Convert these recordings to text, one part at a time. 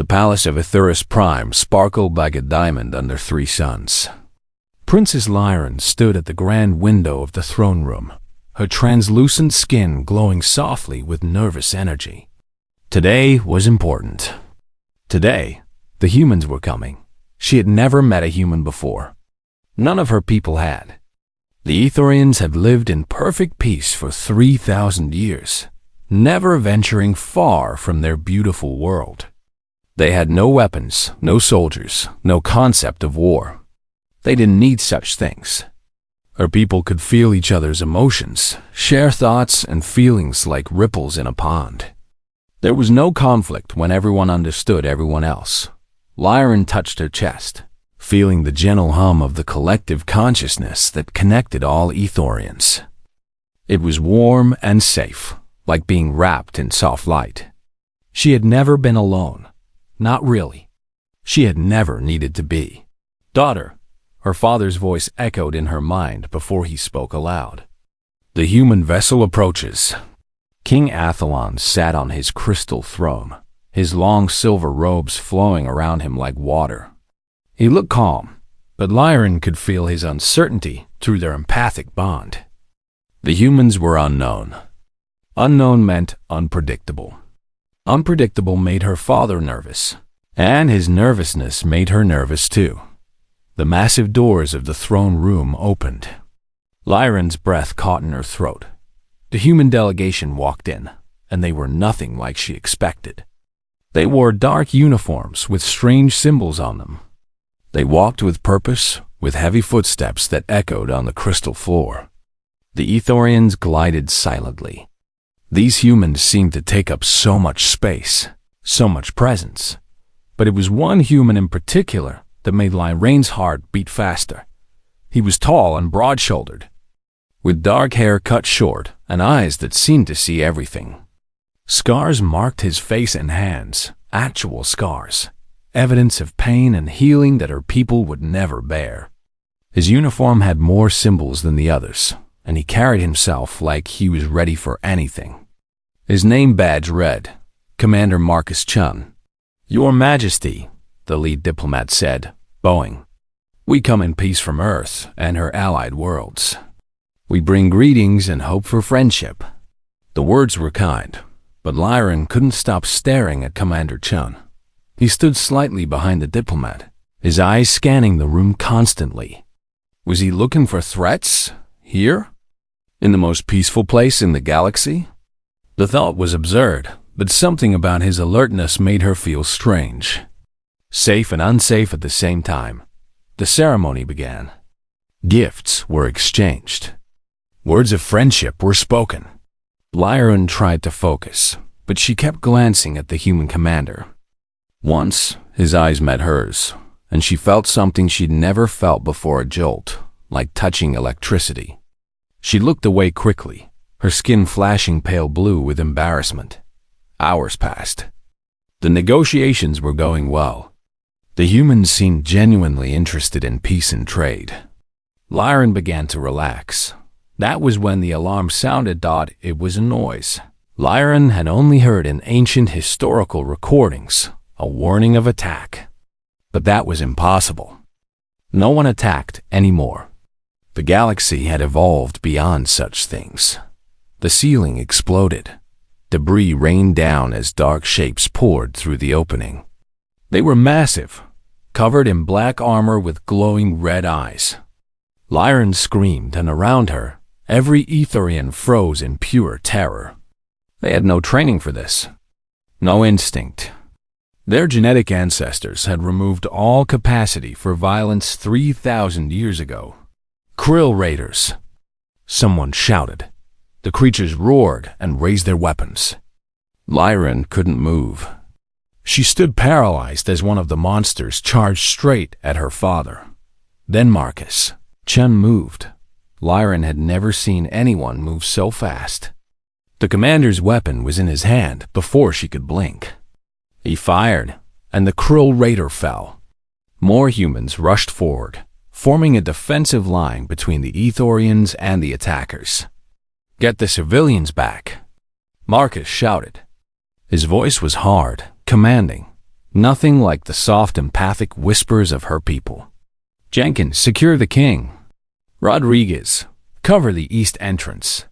The palace of Aethurus Prime sparkled like a diamond under three suns. Princess Lyran stood at the grand window of the throne room, her translucent skin glowing softly with nervous energy. Today was important. Today, the humans were coming. She had never met a human before. None of her people had. The Ethorians had lived in perfect peace for 3,000 years, never venturing far from their beautiful world. They had no weapons, no soldiers, no concept of war. They didn't need such things. Her people could feel each other's emotions, share thoughts and feelings like ripples in a pond. There was no conflict when everyone understood everyone else. Lyran touched her chest, feeling the gentle hum of the collective consciousness that connected all Ethorians. It was warm and safe, like being wrapped in soft light. She had never been alone. Not really. She had never needed to be. "Daughter," her father's voice echoed in her mind before he spoke aloud. "The human vessel approaches." King Athlon sat on his crystal throne, his long silver robes flowing around him like water. He looked calm, but Lyran could feel his uncertainty through their empathic bond. The humans were unknown. Unknown meant unpredictable. Unpredictable made her father nervous, and his nervousness made her nervous too. The massive doors of the throne room opened. Lyran's breath caught in her throat. The human delegation walked in, and they were nothing like she expected. They wore dark uniforms with strange symbols on them. They walked with purpose, with heavy footsteps that echoed on the crystal floor. The Ethorians glided silently. These humans seemed to take up so much space, so much presence. But it was one human in particular that made Lyran's heart beat faster. He was tall and broad-shouldered, with dark hair cut short and eyes that seemed to see everything. Scars marked his face and hands, actual scars, evidence of pain and healing that her people would never bear. His uniform had more symbols than the others, and he carried himself like he was ready for anything. His name badge read, Commander Marcus Chun. "Your Majesty," the lead diplomat said, bowing. "We come in peace from Earth and her allied worlds. We bring greetings and hope for friendship." The words were kind, but Lyran couldn't stop staring at Commander Chun. He stood slightly behind the diplomat, his eyes scanning the room constantly. Was he looking for threats? Here? In the most peaceful place in the galaxy? The thought was absurd, but something about his alertness made her feel strange. Safe and unsafe at the same time. The ceremony began. Gifts were exchanged. Words of friendship were spoken. Lyran tried to focus, but she kept glancing at the human commander. Once, his eyes met hers, and she felt something she'd never felt before, a jolt, like touching electricity. She looked away quickly, her skin flashing pale blue with embarrassment. Hours passed. The negotiations were going well. The humans seemed genuinely interested in peace and trade. Lyran began to relax. That was when the alarm sounded. It was a noise Lyran had only heard in ancient historical recordings, a warning of attack. But that was impossible. No one attacked anymore. The galaxy had evolved beyond such things. The ceiling exploded. Debris rained down as dark shapes poured through the opening. They were massive, covered in black armor with glowing red eyes. Lyran screamed, and around her, every Ethorian froze in pure terror. They had no training for this, no instinct. Their genetic ancestors had removed all capacity for violence 3,000 years ago. Krill raiders! Someone shouted. The creatures roared and raised their weapons. Lyran couldn't move. She stood paralyzed as one of the monsters charged straight at her father. Then Marcus. Chun moved. Lyran had never seen anyone move so fast. The commander's weapon was in his hand before she could blink. He fired, and the Krill raider fell. More humans rushed forward, forming a defensive line between the Ethorians and the attackers. "Get the civilians back," Marcus shouted. His voice was hard, commanding, Nothing like the soft, empathic whispers of her people. Jenkins, secure the king. Rodriguez, cover the east entrance.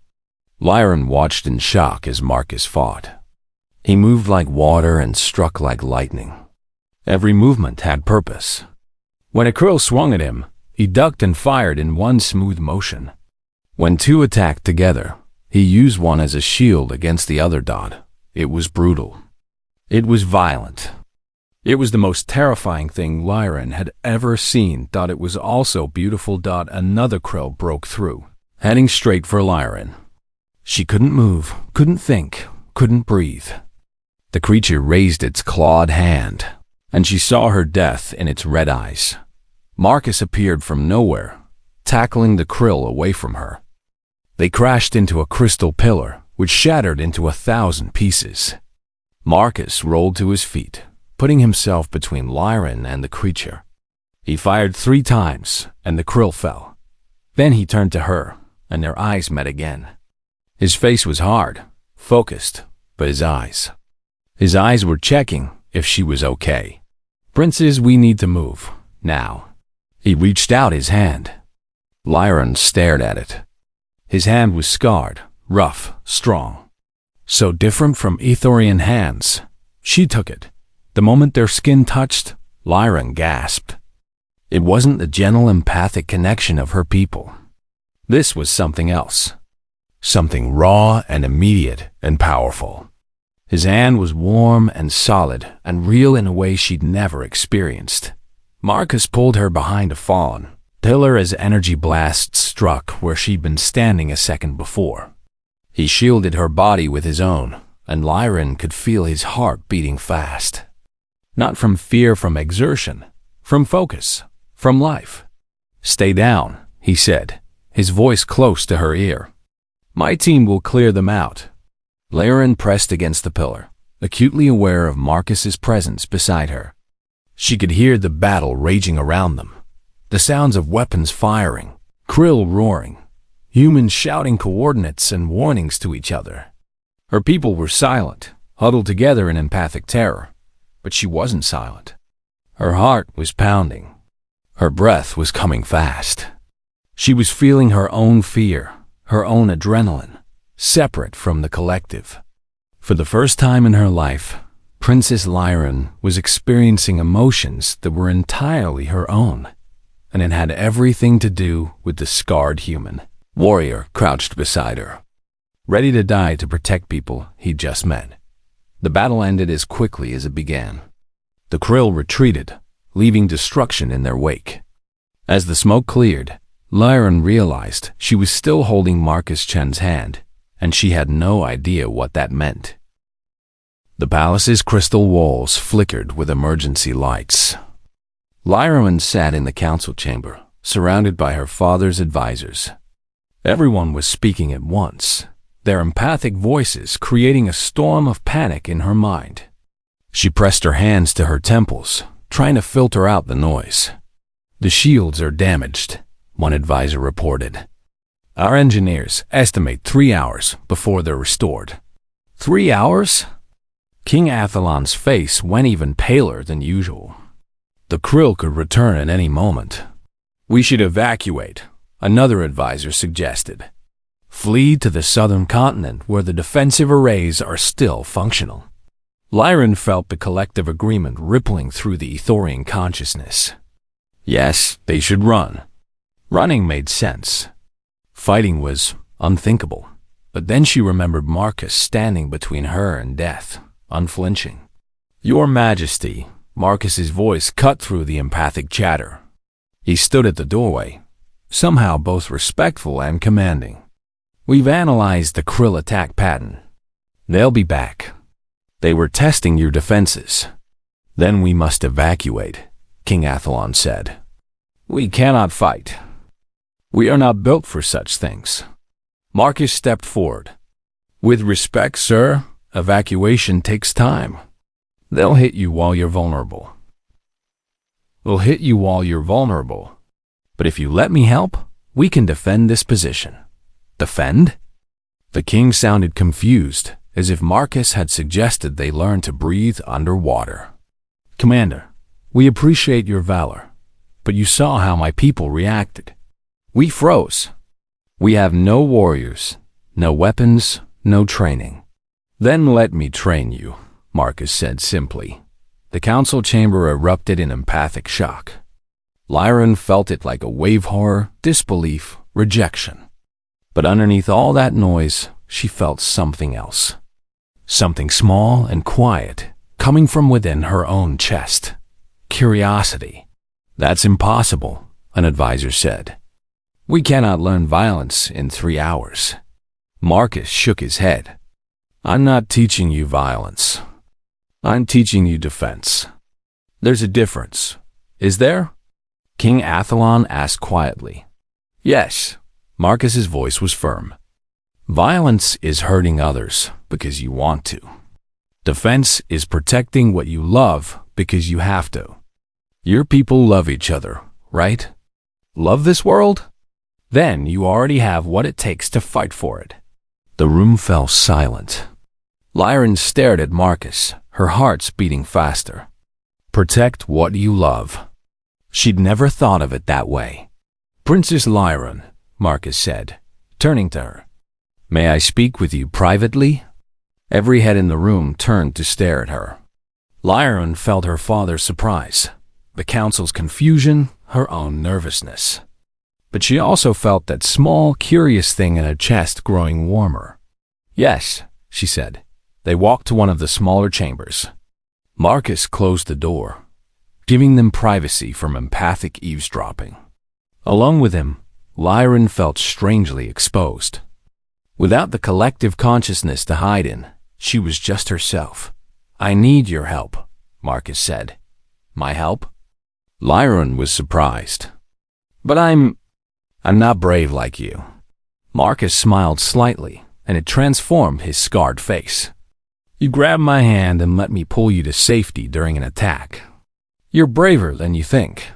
Lyron watched in shock as Marcus fought. He moved like water and struck like lightning. Every movement had purpose. When a krill swung at him, he ducked and fired in one smooth motion. When two attacked together, he used one as a shield against the other. It was brutal. It was violent. It was the most terrifying thing Lyron had ever seen. It was also beautiful. Another krill broke through, heading straight for Lyron. She couldn't move, couldn't think, couldn't breathe. The creature raised its clawed hand, and she saw her death in its red eyes. Marcus appeared from nowhere, tackling the krill away from her. They crashed into a crystal pillar, which shattered into 1,000 pieces. Marcus rolled to his feet, putting himself between Lyron and the creature. He fired 3 times, and the krill fell. Then he turned to her, and their eyes met again. His face was hard, focused, but his eyes were checking if she was okay. Princess, we need to move, now. He reached out his hand. Lyron stared at it. His hand was scarred, rough, strong. So different from Ethorian hands. She took it. The moment their skin touched, Lyron gasped. It wasn't the gentle, empathic connection of her people. This was something else. Something raw and immediate and powerful. His hand was warm and solid and real in a way she'd never experienced. Marcus pulled her behind a fallen pillar as energy blasts struck where she'd been standing a second before. He shielded her body with his own, and Lyron could feel his heart beating fast. Not from fear, from exertion, from focus, from life. Stay down, he said, his voice close to her ear. My team will clear them out. Lyron pressed against the pillar, acutely aware of Marcus's presence beside her. She could hear the battle raging around them, the sounds of weapons firing, krill roaring, humans shouting coordinates and warnings to each other. Her people were silent, huddled together in empathic terror, but she wasn't silent. Her heart was pounding. Her breath was coming fast. She was feeling her own fear, her own adrenaline, separate from the collective. For the first time in her life, Princess Lyron was experiencing emotions that were entirely her own, and it had everything to do with the scarred human warrior crouched beside her, ready to die to protect people he'd just met. The battle ended as quickly as it began. The krill retreated, leaving destruction in their wake. As the smoke cleared, Lyron realized she was still holding Marcus Chen's hand, and she had no idea what that meant. The palace's crystal walls flickered with emergency lights. Lyron sat in the council chamber, surrounded by her father's advisors. Everyone was speaking at once, their empathic voices creating a storm of panic in her mind. She pressed her hands to her temples, trying to filter out the noise. The shields are damaged, one advisor reported. Our engineers estimate 3 hours before they're restored. 3 hours? King Athalon's face went even paler than usual. The krill could return at any moment. We should evacuate, another advisor suggested. Flee to the southern continent where the defensive arrays are still functional. Lyron felt the collective agreement rippling through the Ethorian consciousness. Yes, they should run. Running made sense. Fighting was unthinkable. But then she remembered Marcus standing between her and death, unflinching. Your Majesty, Marcus's voice cut through the empathic chatter. He stood at the doorway, somehow both respectful and commanding. We've analyzed the krill attack pattern. They'll be back. They were testing your defenses. Then we must evacuate, King Athalon said. We cannot fight. We are not built for such things. Marcus stepped forward. With respect, sir, evacuation takes time. They'll hit you while you're vulnerable. They'll hit you while you're vulnerable. But if you let me help, we can defend this position. Defend? The king sounded confused, as if Marcus had suggested they learn to breathe underwater. Commander, we appreciate your valor, but you saw how my people reacted. We froze. We have no warriors, no weapons, no training. Then let me train you, Marcus said simply. The council chamber erupted in empathic shock. Lyron felt it like a wave: horror, disbelief, rejection. But underneath all that noise, she felt something else. Something small and quiet, coming from within her own chest. Curiosity. That's impossible, an advisor said. We cannot learn violence in 3 hours. Marcus shook his head. I'm not teaching you violence. I'm teaching you defense. There's a difference. Is there? King Athlon asked quietly. Yes. Marcus's voice was firm. Violence is hurting others because you want to. Defense is protecting what you love because you have to. Your people love each other, right? Love this world? Then you already have what it takes to fight for it. The room fell silent. Lyron stared at Marcus, her heart beating faster. Protect what you love. She'd never thought of it that way. Princess Lyron, Marcus said, turning to her. May I speak with you privately? Every head in the room turned to stare at her. Lyron felt her father's surprise, the council's confusion, her own nervousness. But she also felt that small, curious thing in her chest growing warmer. Yes, she said. They walked to one of the smaller chambers. Marcus closed the door, giving them privacy from empathic eavesdropping. Along with him, Lyron felt strangely exposed. Without the collective consciousness to hide in, she was just herself. I need your help, Marcus said. My help? Lyron was surprised. But I'm not brave like you. Marcus smiled slightly, and it transformed his scarred face. You grabbed my hand and let me pull you to safety during an attack. You're braver than you think.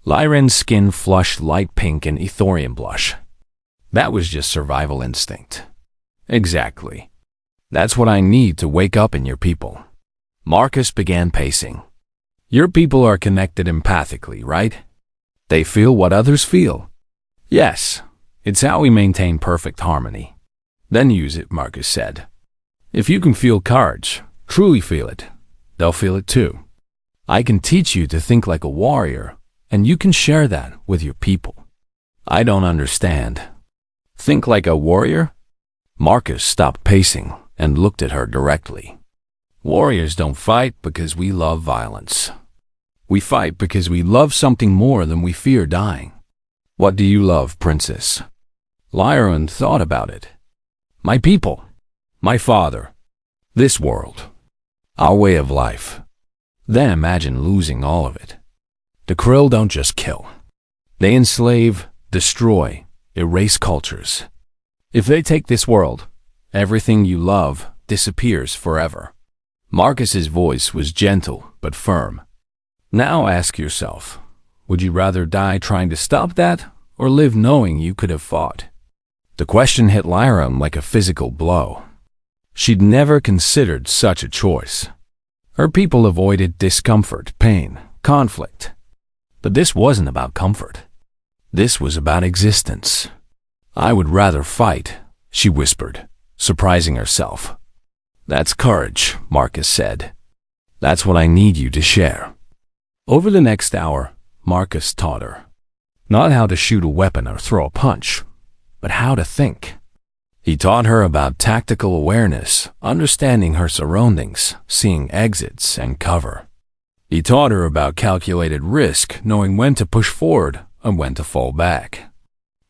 Lyron's skin flushed light pink and Ethorian blush. That was just survival instinct. Exactly. That's what I need to wake up in your people. Marcus began pacing. Your people are connected empathically, right? They feel what others feel. Yes, it's how we maintain perfect harmony. Then use it, Marcus said. If you can feel courage, truly feel it, they'll feel it too. I can teach you to think like a warrior, and you can share that with your people. I don't understand. Think like a warrior? Marcus stopped pacing and looked at her directly. Warriors don't fight because we love violence. We fight because we love something more than we fear dying. What do you love, princess? Lyron thought about it. My people. My father. This world. Our way of life. Then imagine losing all of it. The Krill don't just kill. They enslave, destroy, erase cultures. If they take this world, everything you love disappears forever. Marcus's voice was gentle but firm. Now ask yourself, would you rather die trying to stop that or live knowing you could have fought? The question hit Lyron like a physical blow. She'd never considered such a choice. Her people avoided discomfort, pain, conflict. But this wasn't about comfort. This was about existence. I would rather fight, she whispered, surprising herself. That's courage, Marcus said. That's what I need you to share. Over the next hour, Marcus taught her. Not how to shoot a weapon or throw a punch, but how to think. He taught her about tactical awareness, understanding her surroundings, seeing exits and cover. He taught her about calculated risk, knowing when to push forward and when to fall back.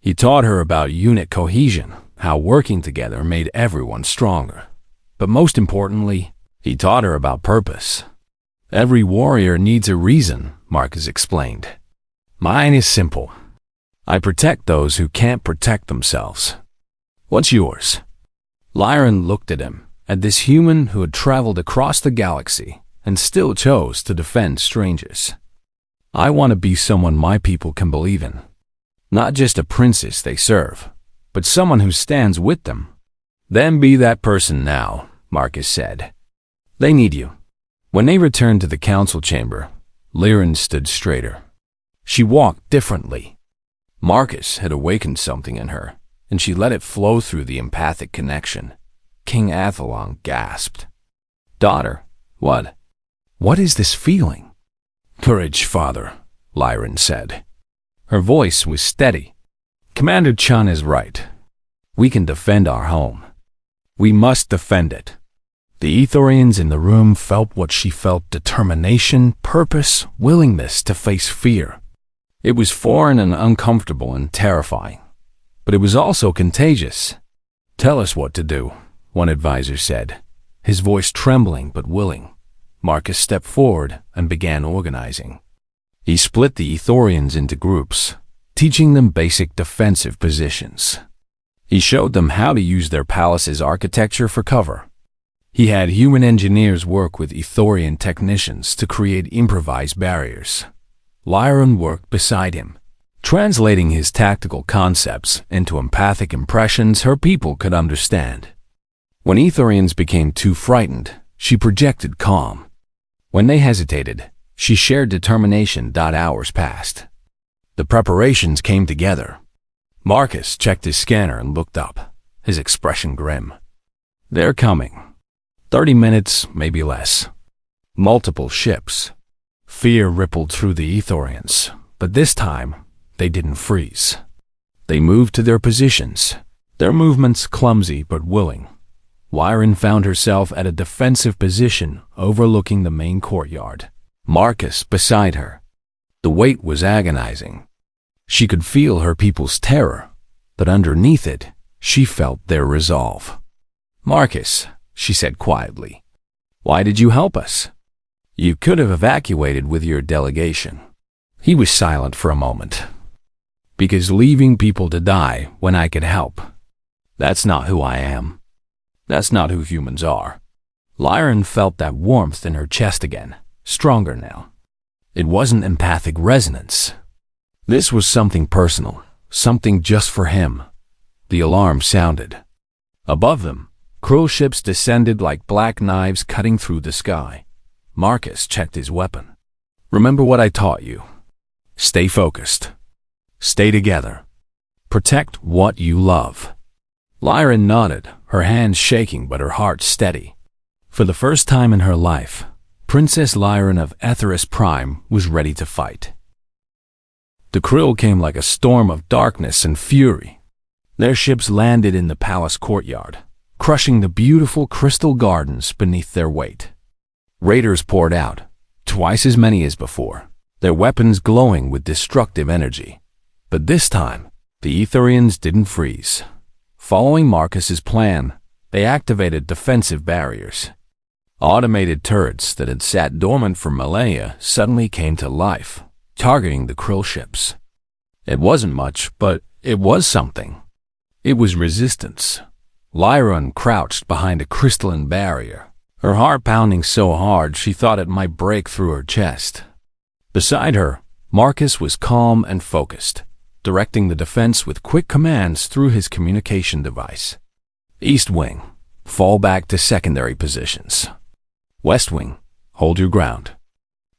He taught her about unit cohesion, how working together made everyone stronger. But most importantly, he taught her about purpose. Every warrior needs a reason, Marcus explained. Mine is simple. I protect those who can't protect themselves. What's yours? Lyron looked at him, at this human who had traveled across the galaxy and still chose to defend strangers. I want to be someone my people can believe in. Not just a princess they serve, but someone who stands with them. Then be that person now, Marcus said. They need you. When they returned to the council chamber, Lyran stood straighter. She walked differently. Marcus had awakened something in her, and she let it flow through the empathic connection. King Athalon gasped. "Daughter, what? What is this feeling?" "Courage, father," Lyran said. Her voice was steady. "Commander Chun is right. We can defend our home. We must defend it." The Ethorians in the room felt what she felt: determination, purpose, willingness to face fear. It was foreign and uncomfortable and terrifying, but it was also contagious. "Tell us what to do," one advisor said, his voice trembling but willing. Marcus stepped forward and began organizing. He split the Ethorians into groups, teaching them basic defensive positions. He showed them how to use their palace's architecture for cover. He had human engineers work with Ethorian technicians to create improvised barriers. Lyran worked beside him, translating his tactical concepts into empathic impressions her people could understand. When Ethorians became too frightened, she projected calm. When they hesitated, she shared determination. Hours passed. The preparations came together. Marcus checked his scanner and looked up, his expression grim. "They're coming. 30 minutes, maybe less. Multiple ships." Fear rippled through the Ethorians, but this time, they didn't freeze. They moved to their positions, their movements clumsy but willing. Lyran found herself at a defensive position overlooking the main courtyard. Marcus beside her. The weight was agonizing. She could feel her people's terror, but underneath it, she felt their resolve. "Marcus," she said quietly, "why did you help us? You could have evacuated with your delegation." He was silent for a moment. "Because leaving people to die when I could help, that's not who I am. That's not who humans are." Lyran felt that warmth in her chest again, stronger now. It wasn't empathic resonance. This was something personal, something just for him. The alarm sounded. Above them, Krill ships descended like black knives cutting through the sky. Marcus checked his weapon. "Remember what I taught you. Stay focused. Stay together. Protect what you love." Lyran nodded, her hands shaking but her heart steady. For the first time in her life, Princess Lyran of Etheris Prime was ready to fight. The Krill came like a storm of darkness and fury. Their ships landed in the palace courtyard, crushing the beautiful crystal gardens beneath their weight. Raiders poured out, twice as many as before, their weapons glowing with destructive energy. But this time, the Ethorians didn't freeze. Following Marcus's plan, they activated defensive barriers. Automated turrets that had sat dormant for millennia suddenly came to life, targeting the Krill ships. It wasn't much, but it was something. It was resistance. Lyran crouched behind a crystalline barrier, her heart pounding so hard she thought it might break through her chest. Beside her, Marcus was calm and focused, directing the defense with quick commands through his communication device. East Wing, fall back to secondary positions. West Wing, hold your ground.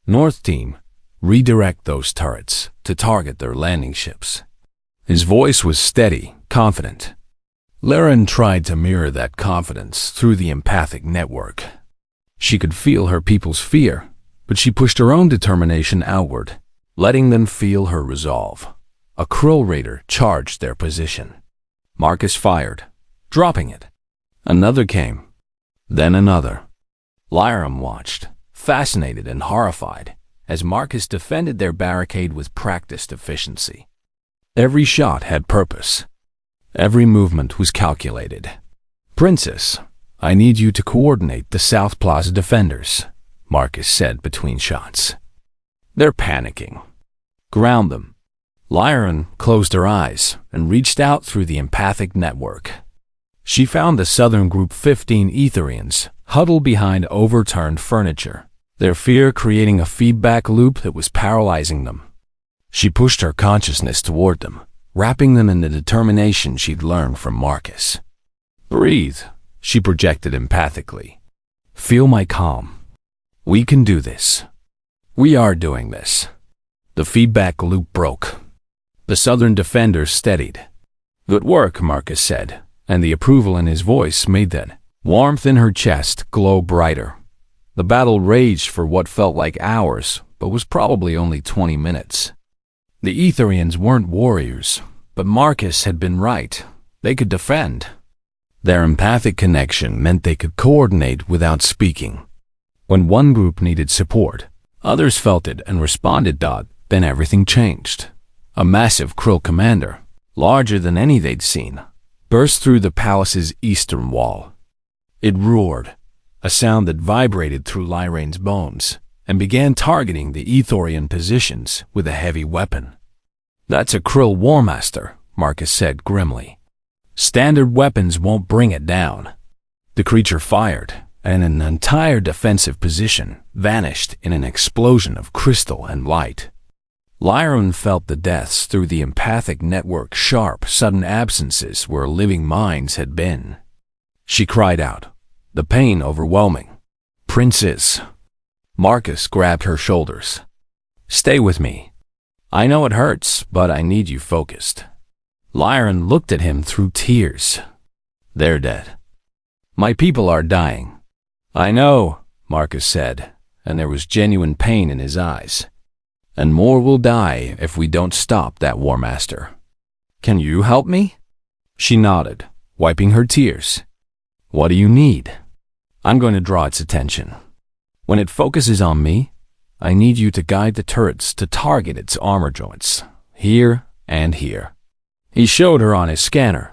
North Team, redirect those turrets to target their landing ships. His voice was steady, confident. Lyran tried to mirror that confidence through the empathic network. She could feel her people's fear, but she pushed her own determination outward, letting them feel her resolve. A Krill raider charged their position. Marcus fired, dropping it. Another came, then another. Lyran watched, fascinated and horrified, as Marcus defended their barricade with practiced efficiency. Every shot had purpose. Every movement was calculated. "Princess, I need you to coordinate the South Plaza defenders," Marcus said between shots. "They're panicking. Ground them." Lyran closed her eyes and reached out through the empathic network. She found the Southern Group 15 Etherians huddled behind overturned furniture, their fear creating a feedback loop that was paralyzing them. She pushed her consciousness toward them, wrapping them in the determination she'd learned from Marcus. "Breathe," she projected empathically. "Feel my calm. We can do this. We are doing this. The feedback loop broke. The Southern defenders steadied. Good work, Marcus said, and the approval in his voice made that warmth in her chest glow brighter. The battle raged for what felt like hours, but was probably only 20 minutes. The Etherians weren't warriors, but Marcus had been right. They could defend. Their empathic connection meant they could coordinate without speaking. When one group needed support, others felt it and responded. Then everything changed. A massive Krill commander, larger than any they'd seen, burst through the palace's eastern wall. It roared, a sound that vibrated through Lyrane's bones, and began targeting the Ethorian positions with a heavy weapon. That's a Krill Warmaster, Marcus said grimly. Standard weapons won't bring it down. The creature fired, and an entire defensive position vanished in an explosion of crystal and light. Lyrane felt the deaths through the empathic network, sharp, sudden absences where living minds had been. She cried out, the pain overwhelming. Princess. Marcus grabbed her shoulders. Stay with me. I know it hurts, but I need you focused. Lyrane looked at him through tears. They're dead. My people are dying. I know, Marcus said, and there was genuine pain in his eyes. And more will die if we don't stop that Warmaster. Can you help me? She nodded, wiping her tears. What do you need? I'm going to draw its attention. When it focuses on me, I need you to guide the turrets to target its armor joints, here and here. He showed her on his scanner.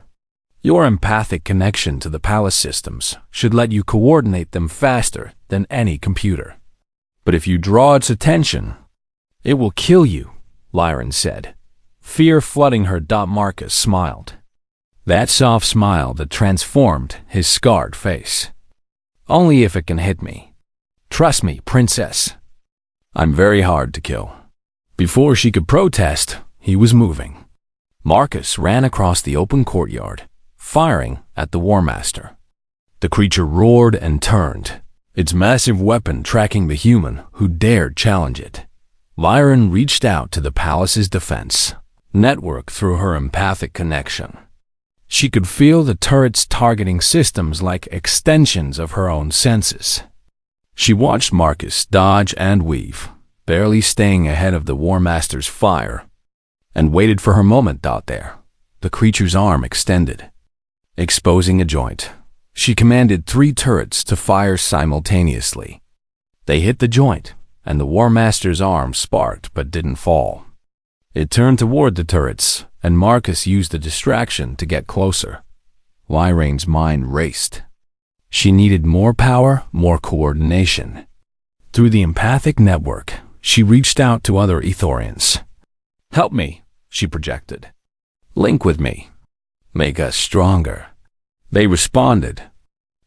Your empathic connection to the palace systems should let you coordinate them faster than any computer. But if you draw its attention, it will kill you, Lyrane said. Fear flooding her. Marcus smiled. That soft smile that transformed his scarred face. Only if it can hit me. Trust me, princess. I'm very hard to kill. Before she could protest, he was moving. Marcus ran across the open courtyard, firing at the Warmaster. The creature roared and turned, its massive weapon tracking the human who dared challenge it. Lyrane reached out to the palace's defense network through her empathic connection. She could feel the turrets targeting systems like extensions of her own senses. She watched Marcus dodge and weave, barely staying ahead of the Warmaster's fire, and waited for her moment. There, the creature's arm extended, exposing a joint. She commanded 3 turrets to fire simultaneously. They hit the joint, and the Warmaster's arm sparked but didn't fall. It turned toward the turrets, and Marcus used the distraction to get closer. Lyrane's mind raced. She needed more power, more coordination. Through the empathic network, she reached out to other Ethorians. Help me, she projected. Link with me. Make us stronger. They responded.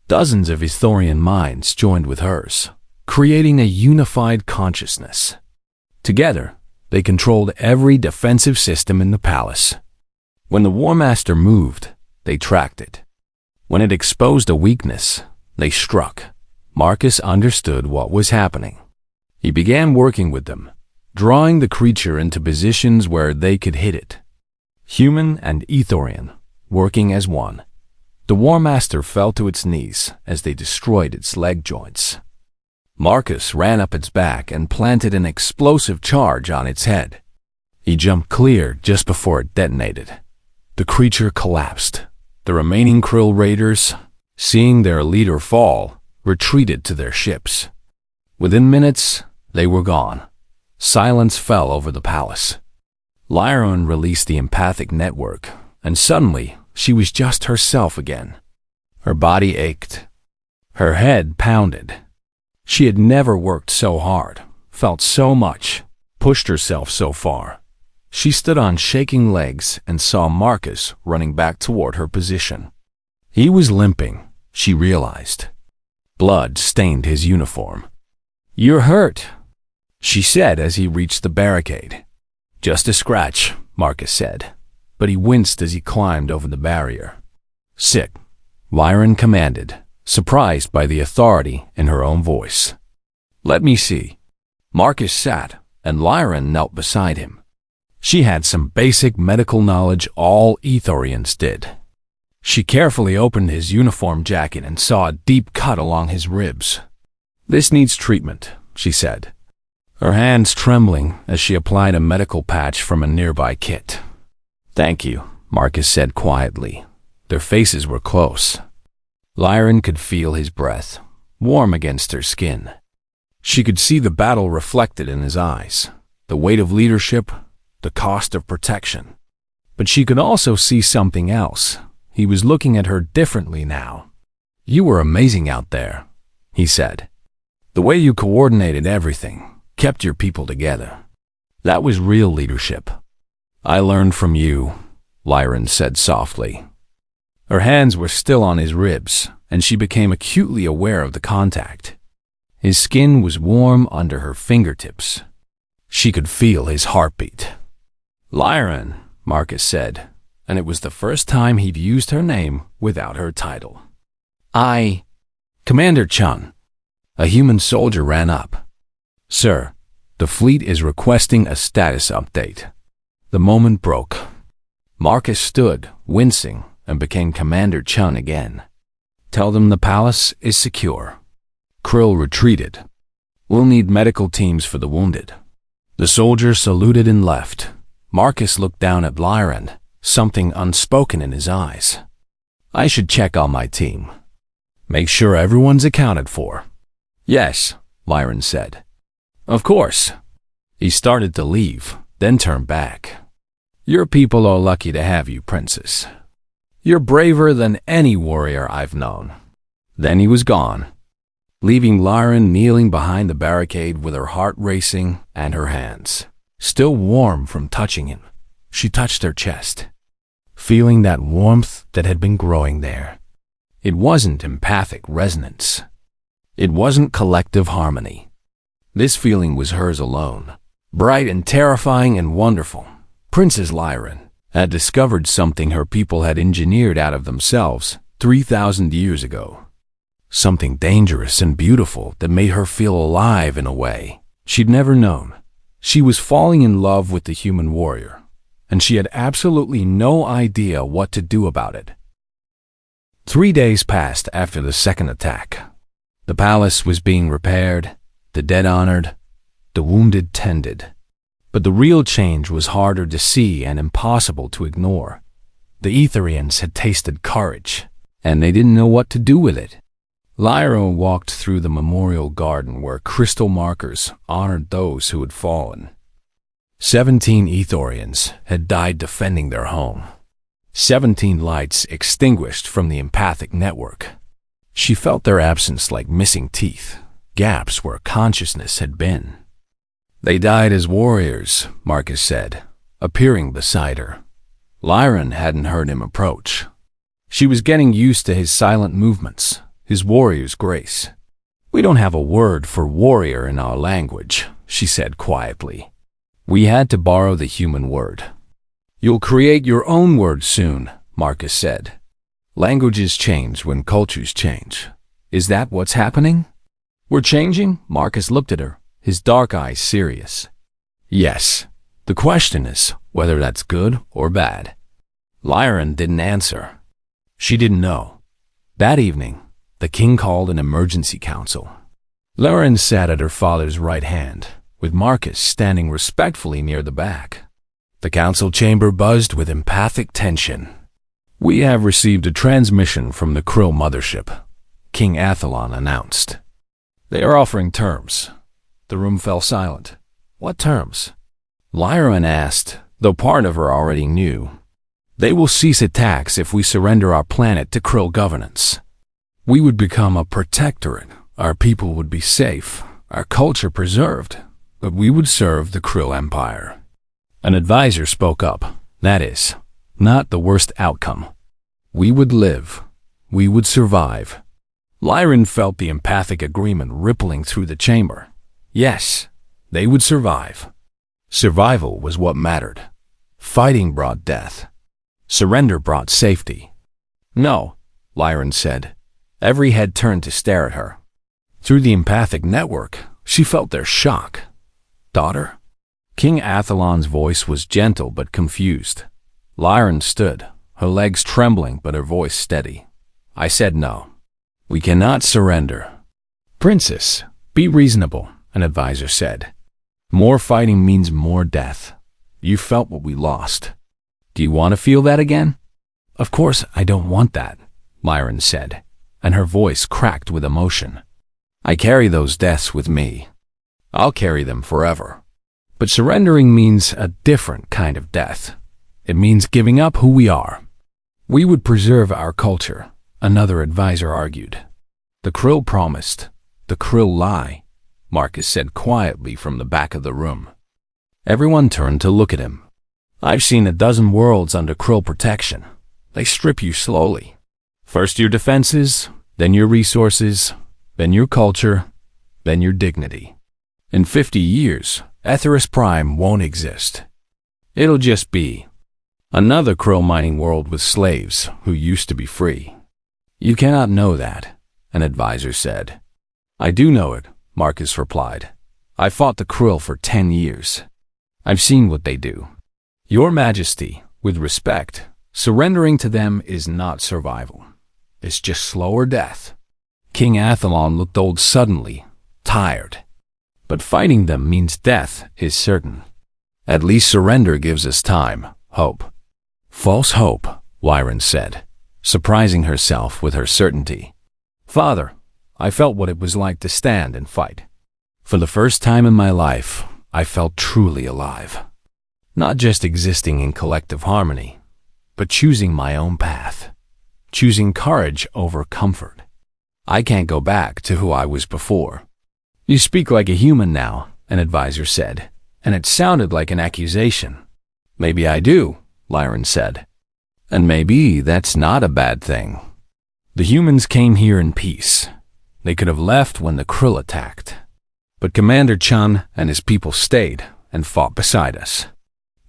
Dozens of Ethorian minds joined with hers, creating a unified consciousness. Together, they controlled every defensive system in the palace. When the Warmaster moved, they tracked it. When it exposed a weakness, they struck. Marcus understood what was happening. He began working with them, drawing the creature into positions where they could hit it. Human and Ethorian, working as one. The Warmaster fell to its knees as they destroyed its leg joints. Marcus ran up its back and planted an explosive charge on its head. He jumped clear just before it detonated. The creature collapsed. The remaining Krill raiders, seeing their leader fall, retreated to their ships. Within minutes, they were gone. Silence fell over the palace. Lyrane released the empathic network, and suddenly she was just herself again. Her body ached. Her head pounded. She had never worked so hard, felt so much, pushed herself so far. She stood on shaking legs and saw Marcus running back toward her position. He was limping, she realized. Blood stained his uniform. You're hurt, she said as he reached the barricade. Just a scratch, Marcus said, but he winced as he climbed over the barrier. Sick, Lyrane commanded, surprised by the authority in her own voice. Let me see. Marcus sat, and Lyran knelt beside him. She had some basic medical knowledge all Ethorians did. She carefully opened his uniform jacket and saw a deep cut along his ribs. "This needs treatment," she said, her hands trembling as she applied a medical patch from a nearby kit. "Thank you," Marcus said quietly. Their faces were close. Lyran could feel his breath, warm against her skin. She could see the battle reflected in his eyes, the weight of leadership, the cost of protection. But she could also see something else. He was looking at her differently now. "You were amazing out there," he said. "The way you coordinated everything, kept your people together. That was real leadership." "I learned from you," Lyran said softly. Her hands were still on his ribs, and she became acutely aware of the contact. His skin was warm under her fingertips. She could feel his heartbeat. "Lyran," Marcus said, and it was the first time he'd used her name without her title. Commander Chun." A human soldier ran up. "Sir, the fleet is requesting a status update." The moment broke. Marcus stood, wincing, and became Commander Chun again. "Tell them the palace is secure." Krill retreated. "We'll need medical teams for the wounded." The soldier saluted and left. Marcus looked down at Lyran, something unspoken in his eyes. "I should check on my team. Make sure everyone's accounted for." "Yes," Lyran said. "Of course." He started to leave, then turned back. "Your people are lucky to have you, Princess. You're braver than any warrior I've known." Then he was gone, leaving Lyran kneeling behind the barricade with her heart racing and her hands still warm from touching him. She touched her chest, feeling that warmth that had been growing there. It wasn't empathic resonance. It wasn't collective harmony. This feeling was hers alone, bright and terrifying and wonderful. Princess Lyran had discovered something her people had engineered out of themselves 3,000 years ago. Something dangerous and beautiful that made her feel alive in a way she'd never known. She was falling in love with the human warrior, and she had absolutely no idea what to do about it. 3 days passed after the second attack. The palace was being repaired, the dead honored, the wounded tended. But the real change was harder to see and impossible to ignore. The Etherians had tasted courage, and they didn't know what to do with it. Lyra walked through the memorial garden where crystal markers honored those who had fallen. 17 Ethorians had died defending their home. 17 lights extinguished from the empathic network. She felt their absence like missing teeth, gaps where consciousness had been. "They died as warriors," Marcus said, appearing beside her. Lyran hadn't heard him approach. She was getting used to his silent movements, his warrior's grace. "We don't have a word for warrior in our language," she said quietly. "We had to borrow the human word." "You'll create your own word soon," Marcus said. "Languages change when cultures change. Is that what's happening?" "We're changing?" Marcus looked at her, his dark eyes serious. "Yes. The question is whether that's good or bad." Lyran didn't answer. She didn't know. That evening, the king called an emergency council. Lyran sat at her father's right hand, with Marcus standing respectfully near the back. The council chamber buzzed with empathic tension. "We have received a transmission from the Krill mothership," King Athalon announced. "They are offering terms." The room fell silent. "What terms?" Lyran asked, though part of her already knew. "They will cease attacks if we surrender our planet to Krill governance. We would become a protectorate. Our people would be safe, our culture preserved, but we would serve the Krill Empire." An advisor spoke up. "That is not the worst outcome. We would live. We would survive." Lyran felt the empathic agreement rippling through the chamber. Yes, they would survive. Survival was what mattered. Fighting brought death. Surrender brought safety. "No," Lyran said. Every head turned to stare at her. Through the empathic network, She felt their shock. Daughter? King Athalon's voice was gentle but confused. Lyran stood, her legs trembling but her voice steady. I said no. We cannot surrender. Princess, be reasonable, an advisor said. More fighting means more death. You felt what we lost. Do you want to feel that again? Of course I don't want that, Lyran said, and her voice cracked with emotion. I carry those deaths with me. I'll carry them forever. But surrendering means a different kind of death. It means giving up who we are. We would preserve our culture, another advisor argued. The Krill promised. The Krill lie, Marcus said quietly from the back of the room. Everyone turned to look at him. I've seen a dozen worlds under Krill protection. They strip you slowly. First your defenses, then your resources, then your culture, then your dignity. In 50 years, Etheris Prime won't exist. It'll just be another Krill mining world with slaves who used to be free. You cannot know that, an advisor said. I do know it, Marcus replied. I fought the Krill for 10 years. I've seen what they do. Your Majesty, with respect, surrendering to them is not survival. It's just slower death. King Athalon looked old suddenly, tired. But fighting them means death is certain. At least surrender gives us time, hope. False hope, Lyran said, surprising herself with her certainty. Father, I felt what it was like to stand and fight. For the first time in my life, I felt truly alive. Not just existing in collective harmony, but choosing my own path. Choosing courage over comfort. I can't go back to who I was before. You speak like a human now, an advisor said, and it sounded like an accusation. Maybe I do, Lyran said. And maybe that's not a bad thing. The humans came here in peace. They could have left when the Krill attacked. But Commander Chun and his people stayed and fought beside us.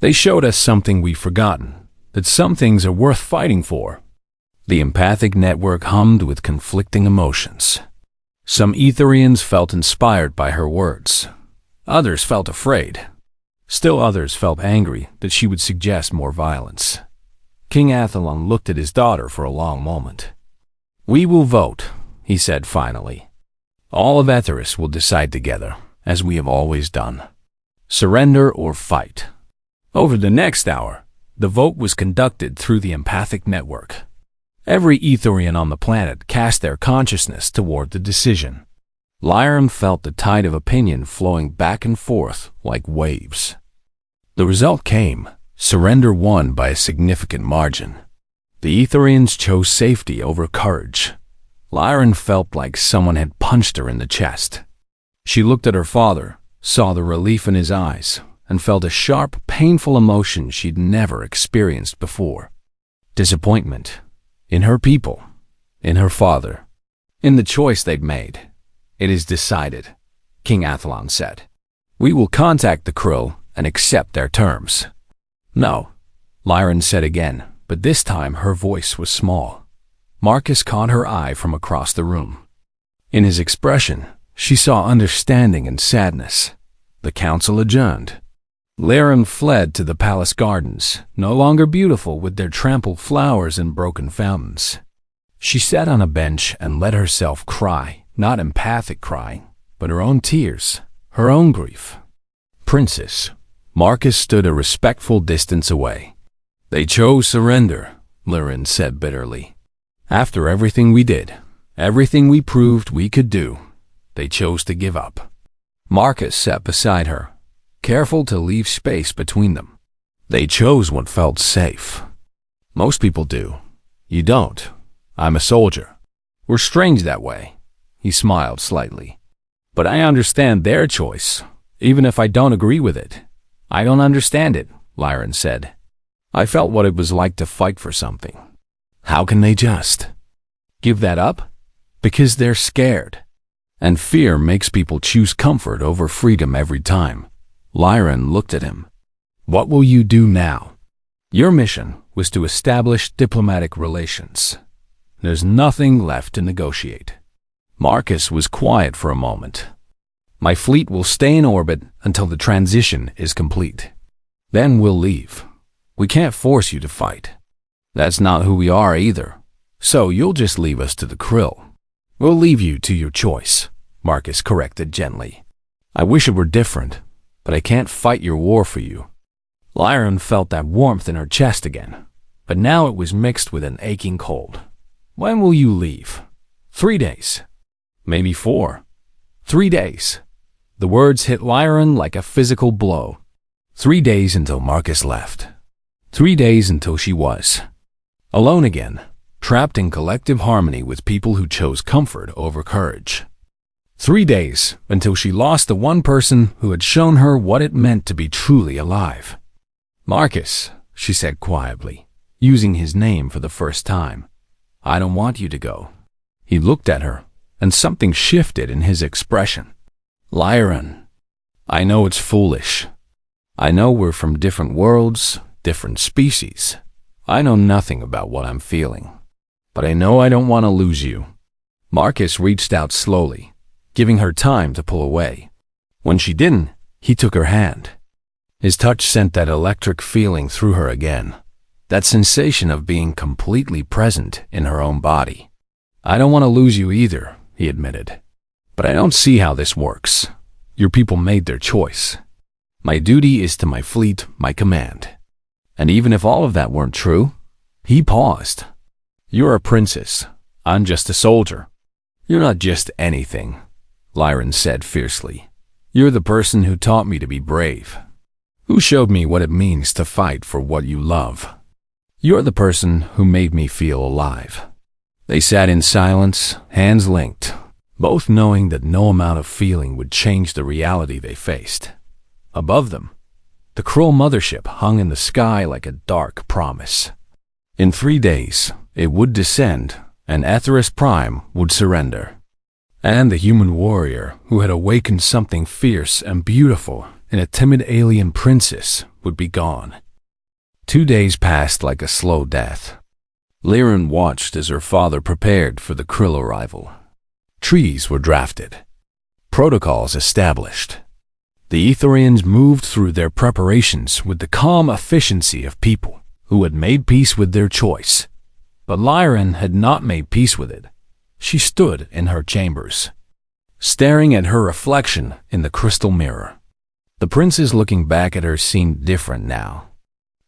They showed us something we've forgotten, that some things are worth fighting for. The empathic network hummed with conflicting emotions. Some Etherians felt inspired by her words. Others felt afraid. Still others felt angry that she would suggest more violence. King Athalon looked at his daughter for a long moment. We will vote, he said finally. All of Etheris will decide together, as we have always done. Surrender or fight. Over the next hour, the vote was conducted through the empathic network. Every Etherian on the planet cast their consciousness toward the decision. Lyran felt the tide of opinion flowing back and forth like waves. The result came. Surrender won by a significant margin. The Etherians chose safety over courage. Lyran felt like someone had punched her in the chest. She looked at her father, saw the relief in his eyes, and felt a sharp, painful emotion she'd never experienced before. Disappointment. In her people, in her father, in the choice they'd made. It is decided, King Athalon said. We will contact the Krill and accept their terms. No, Lyran said again, but this time her voice was small. Marcus caught her eye from across the room. In his expression, she saw understanding and sadness. The council adjourned. Lyran fled to the palace gardens, no longer beautiful with their trampled flowers and broken fountains. She sat on a bench and let herself cry, not empathic crying, but her own tears, her own grief. Princess, Marcus stood a respectful distance away. They chose surrender, Lyran said bitterly. After everything we did, everything we proved we could do, they chose to give up. Marcus sat beside her, careful to leave space between them. They chose what felt safe. Most people do. You don't. I'm a soldier. We're strange that way. He smiled slightly. But I understand their choice, even if I don't agree with it. I don't understand it, Lyran said. I felt what it was like to fight for something. How can they just give that up? Because they're scared. And fear makes people choose comfort over freedom every time. Lyran looked at him. What will you do now? Your mission was to establish diplomatic relations. There's nothing left to negotiate. Marcus was quiet for a moment. My fleet will stay in orbit until the transition is complete. Then we'll leave. We can't force you to fight. That's not who we are either. So you'll just leave us to the krill. We'll leave you to your choice, Marcus corrected gently. I wish it were different, but I can't fight your war for you. Lyran felt that warmth in her chest again, but now it was mixed with an aching cold. When will you leave? 3 days. Maybe 4. 3 days. The words hit Lyran like a physical blow. 3 days until Marcus left. 3 days until she was alone again, trapped in collective harmony with people who chose comfort over courage. 3 days until she lost the one person who had shown her what it meant to be truly alive. Marcus, she said quietly, using his name for the first time. I don't want you to go. He looked at her, and something shifted in his expression. Lyran, I know it's foolish. I know we're from different worlds, different species. I know nothing about what I'm feeling. But I know I don't want to lose you. Marcus reached out slowly, giving her time to pull away. When she didn't, he took her hand. His touch sent that electric feeling through her again, that sensation of being completely present in her own body. I don't want to lose you either, he admitted. But I don't see how this works. Your people made their choice. My duty is to my fleet, my command. And even if all of that weren't true, he paused. You're a princess. I'm just a soldier. You're not just anything, Lyran said fiercely. You're the person who taught me to be brave, who showed me what it means to fight for what you love. You're the person who made me feel alive. They sat in silence, hands linked, both knowing that no amount of feeling would change the reality they faced. Above them, the cruel mothership hung in the sky like a dark promise. In 3 days, it would descend, and Aetheris Prime would surrender. And the human warrior who had awakened something fierce and beautiful in a timid alien princess would be gone. 2 days passed like a slow death. Lyran watched as her father prepared for the krill arrival. Treaties were drafted. Protocols established. The Etherians moved through their preparations with the calm efficiency of people who had made peace with their choice. But Lyran had not made peace with it. She stood in her chambers, staring at her reflection in the crystal mirror. The princes looking back at her seemed different now.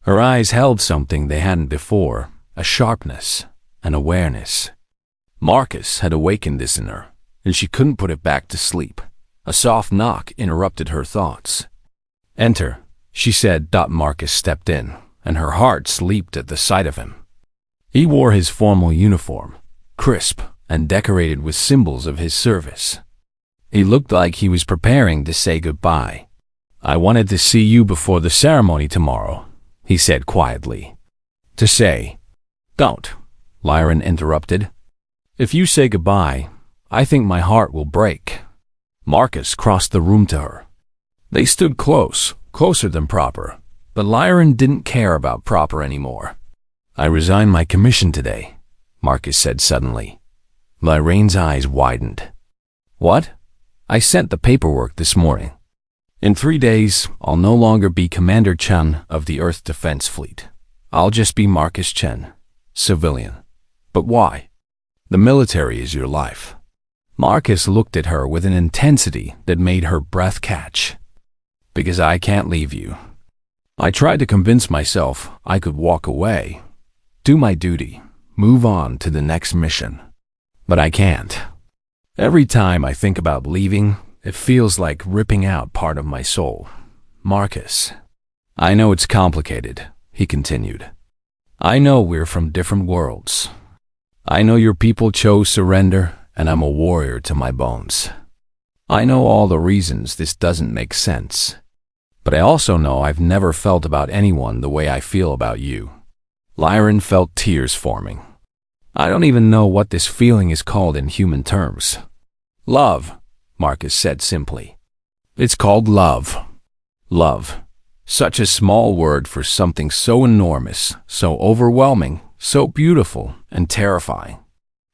Her eyes held something they hadn't before, a sharpness, an awareness. Marcus had awakened this in her, and she couldn't put it back to sleep. A soft knock interrupted her thoughts. Enter, she said. Marcus stepped in, and her heart leaped at the sight of him. He wore his formal uniform, crisp and decorated with symbols of his service. He looked like he was preparing to say goodbye. I wanted to see you before the ceremony tomorrow, he said quietly. To say, don't, Lyran interrupted. If you say goodbye, I think my heart will break. Marcus crossed the room to her. They stood close, closer than proper, but Lyran didn't care about proper anymore. I resign my commission today, Marcus said suddenly. Lyran's eyes widened. What? I sent the paperwork this morning. In 3 days, I'll no longer be Commander Chen of the Earth Defense Fleet. I'll just be Marcus Chen, civilian. But why? The military is your life. Marcus looked at her with an intensity that made her breath catch. Because I can't leave you. I tried to convince myself I could walk away, do my duty, move on to the next mission. But I can't. Every time I think about leaving, it feels like ripping out part of my soul. Marcus. I know it's complicated, he continued. I know we're from different worlds. I know your people chose surrender, and I'm a warrior to my bones. I know all the reasons this doesn't make sense. But I also know I've never felt about anyone the way I feel about you. Lyran felt tears forming. I don't even know what this feeling is called in human terms. Love, Marcus said simply. It's called love. Love. Such a small word for something so enormous, so overwhelming, so beautiful and terrifying.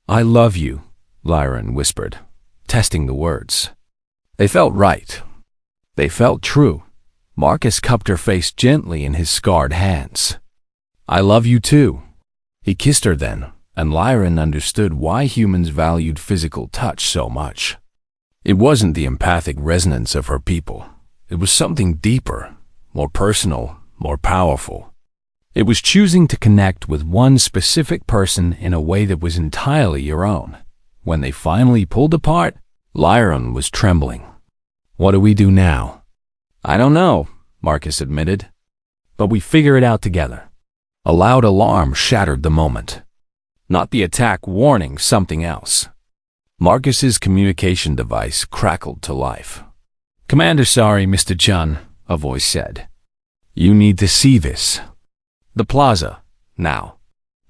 I love you, Lyran whispered, testing the words. They felt right. They felt true. Marcus cupped her face gently in his scarred hands. I love you too. He kissed her then, and Lyran understood why humans valued physical touch so much. It wasn't the empathic resonance of her people. It was something deeper, more personal, more powerful. It was choosing to connect with one specific person in a way that was entirely your own. When they finally pulled apart, Lyran was trembling. What do we do now? I don't know, Marcus admitted. But we figure it out together. A loud alarm shattered the moment. Not the attack warning, something else. Marcus's communication device crackled to life. Commander, sorry, Mr. Chun, a voice said. You need to see this. The plaza, now.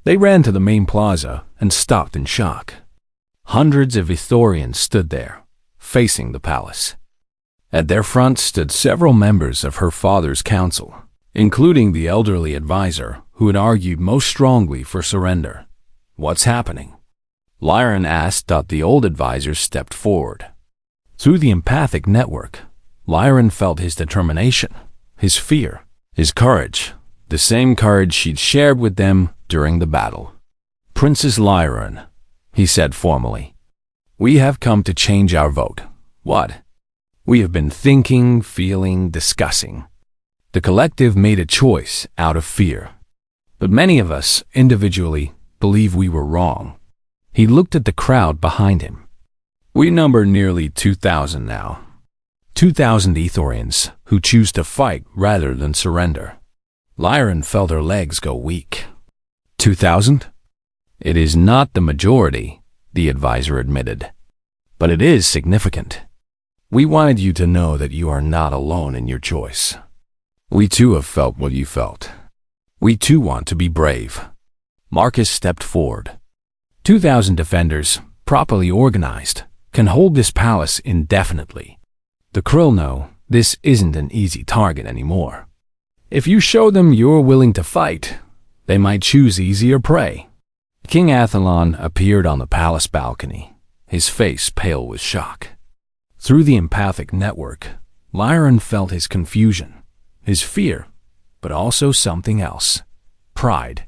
They ran to the main plaza and stopped in shock. Hundreds of Ithorians stood there, facing the palace. At their front stood several members of her father's council, including the elderly advisor who had argued most strongly for surrender. What's happening? Lyran asked. The old advisor stepped forward. Through the empathic network, Lyran felt his determination, his fear, his courage, the same courage she'd shared with them during the battle. Princess Lyran, he said formally, we have come to change our vote. What? We have been thinking, feeling, discussing. The collective made a choice out of fear. But many of us, individually, believe we were wrong. He looked at the crowd behind him. We number nearly 2,000 now. 2,000 Ithorians who choose to fight rather than surrender. Lyran felt her legs go weak. 2,000? It is not the majority, the advisor admitted. But it is significant. We wanted you to know that you are not alone in your choice. We too have felt what you felt. We too want to be brave. Marcus stepped forward. 2,000 defenders, properly organized, can hold this palace indefinitely. The Krill know this isn't an easy target anymore. If you show them you're willing to fight, they might choose easier prey. King Athlon appeared on the palace balcony, his face pale with shock. Through the empathic network, Lyran felt his confusion, his fear, but also something else. Pride.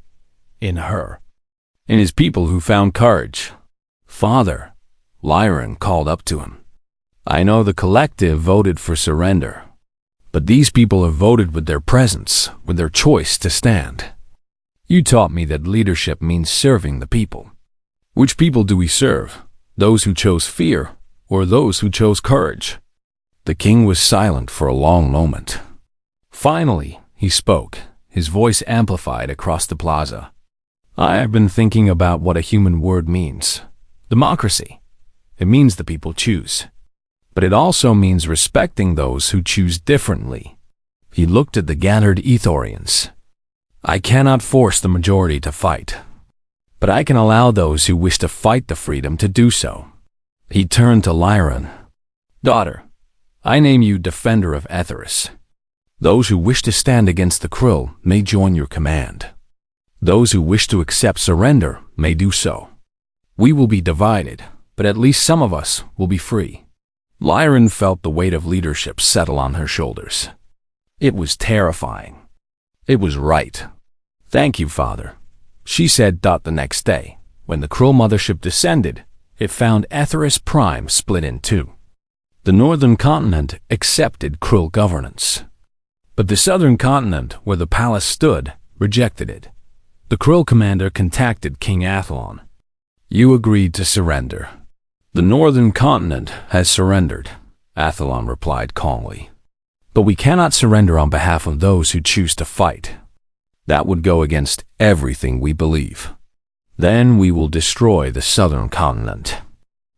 In her. In his people who found courage. Father, Lyran called up to him. I know the collective voted for surrender, but these people have voted with their presence, with their choice to stand. You taught me that leadership means serving the people. Which people do we serve? Those who chose fear, or those who chose courage? The king was silent for a long moment. Finally, he spoke, his voice amplified across the plaza. I have been thinking about what a human word means. Democracy. It means the people choose. But it also means respecting those who choose differently. He looked at the gathered Ithorians. I cannot force the majority to fight, but I can allow those who wish to fight the freedom to do so. He turned to Lyran. Daughter, I name you Defender of Etheris. Those who wish to stand against the Krill may join your command. Those who wish to accept surrender may do so. We will be divided, but at least some of us will be free. Lyran felt the weight of leadership settle on her shoulders. It was terrifying. It was right. Thank you, Father, she said. The next day, when the Krill mothership descended, it found Etheris Prime split in two. The northern continent accepted Krill governance, but the southern continent, where the palace stood, rejected it. The Krill commander contacted King Athlon. You agreed to surrender. The northern continent has surrendered, Athlon replied calmly. But we cannot surrender on behalf of those who choose to fight. That would go against everything we believe. Then we will destroy the southern continent.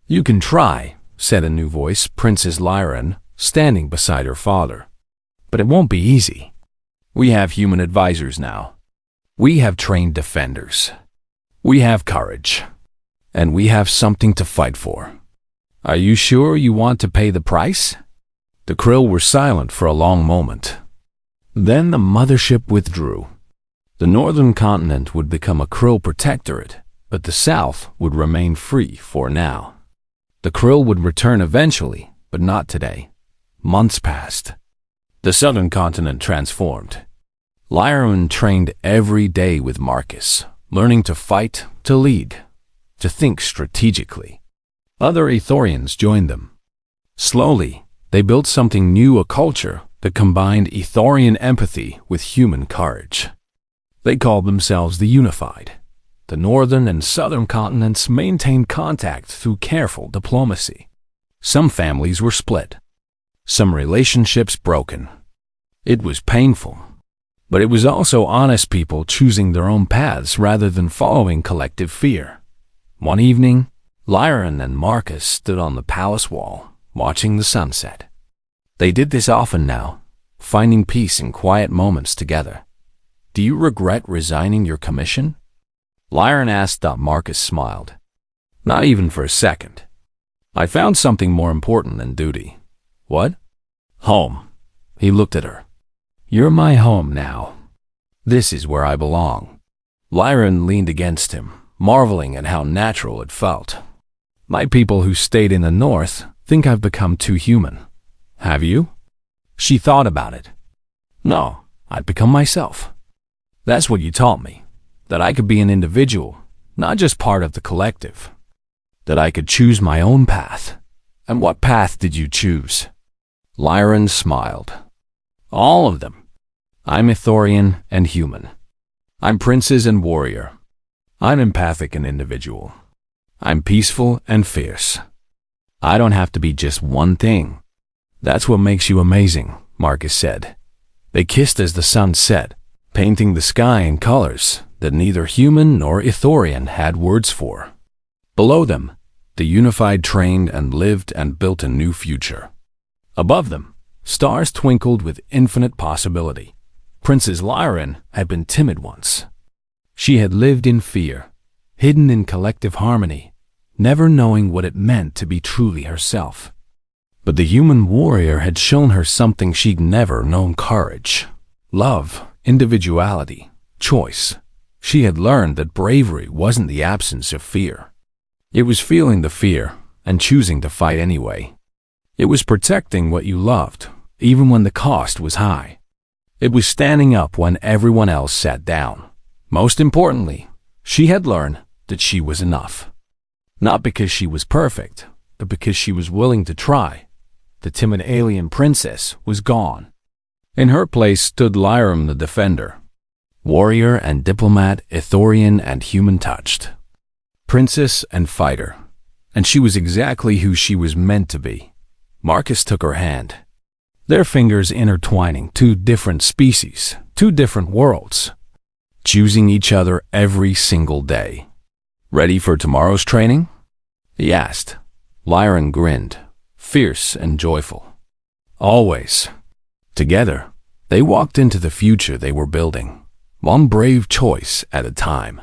You can try, said a new voice, Princess Lyran, standing beside her father. But it won't be easy. We have human advisors now. We have trained defenders. We have courage. And we have something to fight for. Are you sure you want to pay the price? The Krill were silent for a long moment. Then the mothership withdrew. The northern continent would become a Krill protectorate, but the south would remain free for now. The Krill would return eventually, But not today. Months passed. The southern continent transformed. Lyran trained every day with Marcus, learning to fight, to lead, to think strategically. Other Ethorians joined them. Slowly, they built something new, a culture that combined Ethorian empathy with human courage. They called themselves the Unified. The northern and southern continents maintained contact through careful diplomacy. Some families were split. Some relationships broken. It was painful. But it was also honest people choosing their own paths rather than following collective fear. One evening, Lyran and Marcus stood on the palace wall, watching the sunset. They did this often now, finding peace in quiet moments together. "Do you regret resigning your commission?" Lyran asked. Marcus smiled. "Not even for a second. I found something more important than duty." "What?" "Home." He looked at her. "You're my home now. This is where I belong." Lyran leaned against him, marveling at how natural it felt. "My people who stayed in the north think I've become too human. Have you?" She thought about it. "No, I've become myself. That's what you taught me, that I could be an individual, not just part of the collective. That I could choose my own path." "And what path did you choose?" Lyran smiled. "All of them. I'm Ithorian and human. I'm princess and warrior. I'm empathic and individual. I'm peaceful and fierce. I don't have to be just one thing." "That's what makes you amazing," Marcus said. They kissed as the sun set, painting the sky in colors that neither human nor Ithorian had words for. Below them, the Unified trained and lived and built a new future. Above them, stars twinkled with infinite possibility. Princess Lyran had been timid once. She had lived in fear, hidden in collective harmony, never knowing what it meant to be truly herself. But the human warrior had shown her something she'd never known: courage, love, individuality, choice. She had learned that bravery wasn't the absence of fear. It was feeling the fear and choosing to fight anyway. It was protecting what you loved, even when the cost was high. It was standing up when everyone else sat down. Most importantly, she had learned that she was enough. Not because she was perfect, but because she was willing to try. The timid alien princess was gone. In her place stood Lyram the Defender, warrior and diplomat, Ithorian and human touched, princess and fighter, and she was exactly who she was meant to be. Marcus took her hand, their fingers intertwining. Two different species, two different worlds, choosing each other every single day. "Ready for tomorrow's training?" he asked. Lyran grinned, fierce and joyful. "Always." Together, they walked into the future they were building, one brave choice at a time.